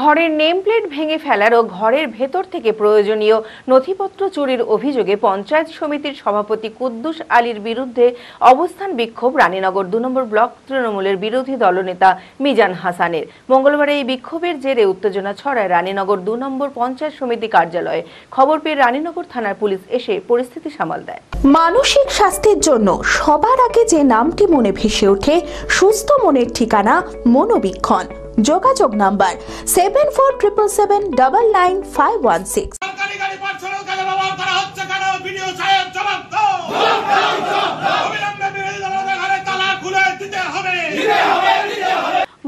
ঘরের name plate ভেঙে ফেলার ও ঘরের ভেতর থেকে প্রয়োজনীয় নথিপত্র চুরির অভিযোগে পঞ্চায়েত সমিতির সভাপতি কুদ্দুস আলীর বিরুদ্ধে অবস্থান বিক্ষোভ রানীনগর ২ নম্বর ব্লক তৃণমূলের বিরোধী দলনেতা মিজান হাসানের। মঙ্গলবার এই বিক্ষোভের জেরে উত্তেজনা ছড়ায় রানীনগর ২ নম্বর পঞ্চায়েত সমিতি কার্যালয়ে। খবর পেয়ে রানীনগর থানার পুলিশ এসে পরিস্থিতি সামাল দেয়। মানসিক স্বাস্থ্যের জন্য সবার আগে যে নামটি মনে ভেসে ওঠে, সুস্থ মনের ঠিকানা মনোবীক্ষণ। যোগাযোগ নাম্বার 7477799516।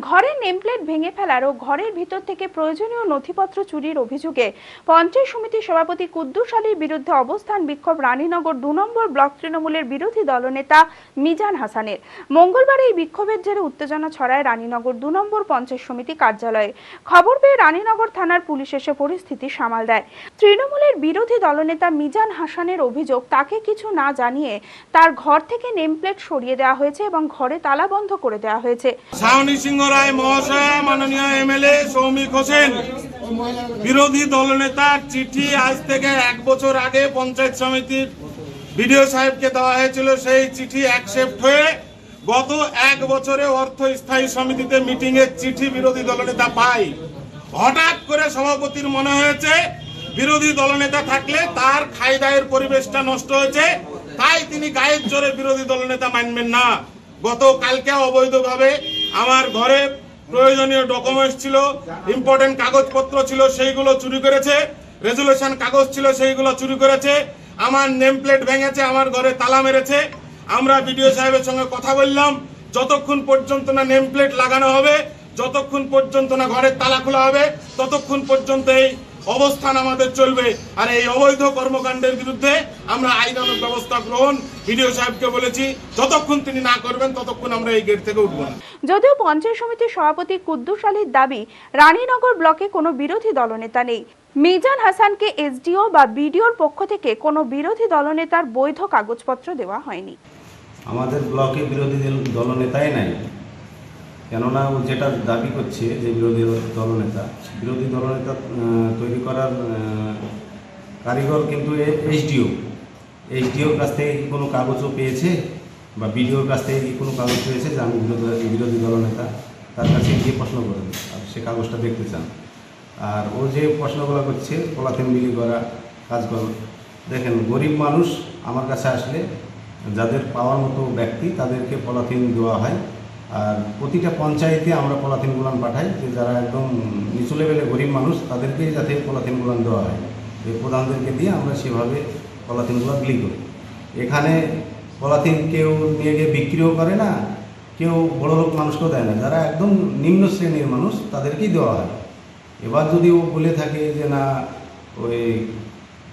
ঘরের নেমপ্লেট ভেঙে ফেলার ও ঘরের ভিতর থেকে প্রয়োজনীয় নথিপত্র চুরির অভিযোগে পঞ্চায়েত সমিতির সভাপতি কুদ্দুস আলীর বিরুদ্ধে অবস্থান বিক্ষোভ রানীনগর ২ নম্বর ব্লক তৃণমূলের বিরোধী দলনেতা মিজান হাসানের। মঙ্গলবার এই বিক্ষোভের জেরে উত্তেজনা ছড়ায় রানীনগর ২ নম্বর পঞ্চায়েত সমিতি কার্যালয়ে। খবর পেয়ে রানীনগর থানার পুলিশ এসে পরিস্থিতি সামাল দেয়। তৃণমূলের বিরোধী দলনেতা মিজান হাসানের অভিযোগ, তাকে কিছু না জানিয়ে তার ঘর থেকে নেমপ্লেট সরিয়ে দেওয়া হয়েছে এবং ঘরে তালা বন্ধ করে দেওয়া হয়েছে। মহাশয়, মাননীয় এমএলএ সৌমিক হোসেন বিরোধী দলনেতার চিঠি আজ থেকে 1 বছর আগে পঞ্চায়েত সমিতির বিডিও সাহেবকে দেওয়া হয়েছিল। সেই চিঠি অ্যাকসেপ্ট হয়ে গত 1 বছরে অর্থ স্থায়ী সমিতিতে মিটিং এর চিঠি বিরোধী দলনেতা পায়। হঠাৎ করে সভাপতির মনে হয়েছে বিরোধী দলনেতা থাকলে তার খাই দায়ের পরিবেশটা নষ্ট হয়েছে, তাই তিনি গায়ের জোরে বিরোধী দলনেতা মানবেন না। গতকালকে অবৈধভাবে আমার ঘরে প্রয়োজনীয় ডকুমেন্টস ছিল, ইম্পর্টেন্ট কাগজপত্র ছিল, সেইগুলো চুরি করেছে। রেজুলেশন কাগজ ছিল, সেইগুলো চুরি করেছে। আমার নেম প্লেট ভেঙেছে, আমার ঘরে তালা মেরেছে। আমরা বিডিও সাহেবের সঙ্গে কথা বললাম, যতক্ষণ পর্যন্ত না নেম প্লেট লাগানো হবে, যতক্ষণ পর্যন্ত না ঘরের তালা খোলা হবে, ততক্ষণ পর্যন্ত এই অবস্থান আমাদের চলবে। আর এই অবৈধ কর্মকাণ্ডের বিরুদ্ধে আমরা আইনানুগ ব্যবস্থা গ্রহণ বিডিও সাহেবকে বলেছি, যতক্ষণ তিনি না করবেন ততক্ষণ আমরা এই গেট থেকে উঠব না। যদিও পঞ্চায়েত সমিতির সভাপতি কুদ্দুস আলীর দাবি, রানীনগর ব্লকে কোনো বিরোধী দলনেতা নেই। মিজান হাসানকে এসডিও বা বিডিওর পক্ষ থেকে কোনো বিরোধী দলনেতার বৈধ কাগজপত্র দেওয়া হয়নি। আমাদের ব্লকে বিরোধী দলনেতাই নাই, কেননা ও যেটা দাবি করছে যে বিরোধী দলনেতা তৈরি করার কারিগর কিন্তু এইচডিওর কাছ থেকে কি কোনো কাগজও পেয়েছে বা বিডিওর কাছ থেকে কি কোনো কাগজ পেয়েছে যে আমি বিরোধী দলনেতা? তার কাছে গিয়ে প্রশ্ন করেন, আর সে কাগজটা দেখতে চান। আর ও যে প্রশ্নগুলো করছে পলাথিন বিলি করা কাজকর্ম, দেখেন গরিব মানুষ আমার কাছে আসলে যাদের পাওয়ার মতো ব্যক্তি তাদেরকে পলাথিন দেওয়া হয়। আর প্রতিটা পঞ্চায়েতে আমরা পলাথিন গুলান পাঠাই, যে যারা একদম নিচু লেভেলে গরিব মানুষ তাদেরকেই যাতে পলাথিন গুলান দেওয়া হয়, এই প্রধানদেরকে দিয়ে আমরা সেভাবে পলাথিনগুলো বিলি করি। এখানে পলাথিন কেউ নিয়ে গিয়ে বিক্রিও করে না, কেউ বড় লোক মানুষকেও দেয় না, যারা একদম নিম্ন শ্রেণীর মানুষ তাদেরকেই দেওয়া হয়। এবার যদি ও বলে থাকে যে না ওই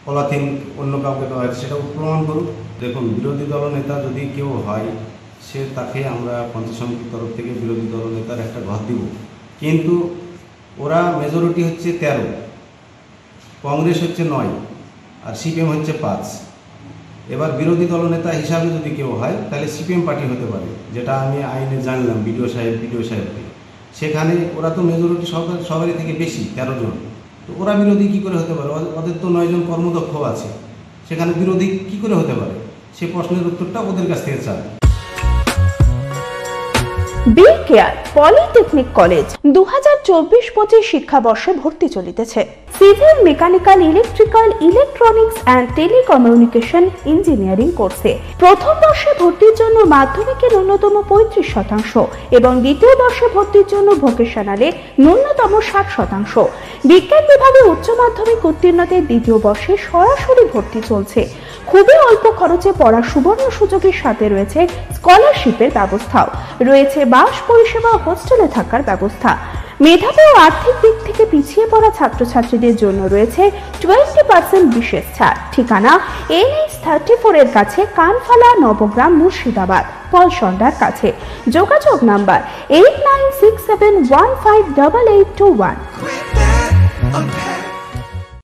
পলাথিন অন্য কাউকে দেওয়া হয়, সেটাও প্রমাণ করুক। দেখুন, বিরোধী দলনেতা যদি কেউ হয় তাকে আমরা পঞ্চায়েত সমিতির তরফ থেকে বিরোধী দলনেতার একটা ঘর দিব, কিন্তু ওরা মেজরিটি হচ্ছে 13, কংগ্রেস হচ্ছে 9 আর সিপিএম হচ্ছে 5। এবার বিরোধী দলনেতা হিসাবে যদি কেউ হয় তাহলে সিপিএম পার্টি হতে পারে, যেটা আমি আইনে জানলাম বিডিও সাহেবকে। সেখানে ওরা তো মেজরিটি সবারই থেকে বেশি, 13 জন। তো ওরা বিরোধী কী করে হতে পারে? ওদের তো 9 জন কর্মদক্ষ আছে, সেখানে বিরোধী কী করে হতে পারে? সে প্রশ্নের উত্তরটা ওদের কাছ থেকে চায়। বি কেয়ার পলিটেকনিক কলেজ 2024-25 শিক্ষাবর্ষে ভর্তি চলিতেছে। Civil, mechanical, electrical, electronics and telecommunication engineering কোর্সে প্রথম বর্ষে ভর্তির জন্য মাধ্যমিকের ন্যূনতম 35% এবং দ্বিতীয় বর্ষে ভর্তির জন্য ভোকেশনালে ন্যূনতম 60%। বিজ্ঞান বিভাগে উচ্চ মাধ্যমিক উত্তীর্ণদের দ্বিতীয় বর্ষে সরাসরি ভর্তি চলছে। খুবই অল্প খরচে পড়ার সুবর্ণ সুযোগের সাথে রয়েছে স্কলারশিপের ব্যবস্থাও রয়েছে, বাস পরিষেবা ও হোস্টেলে থাকার ব্যবস্থা। মেধাবী ও আর্থিক দিক থেকে পিছিয়ে পড়া ছাত্রছাত্রীদের জন্য রয়েছে 20% বিশেষ ছাড়। ঠিকানা NH 34 এর কাছে, কানফালা, নবগ্রাম, মুর্শিদাবাদ, পলসন্ডার কাছে। যোগাযোগ নাম্বার 8967158821।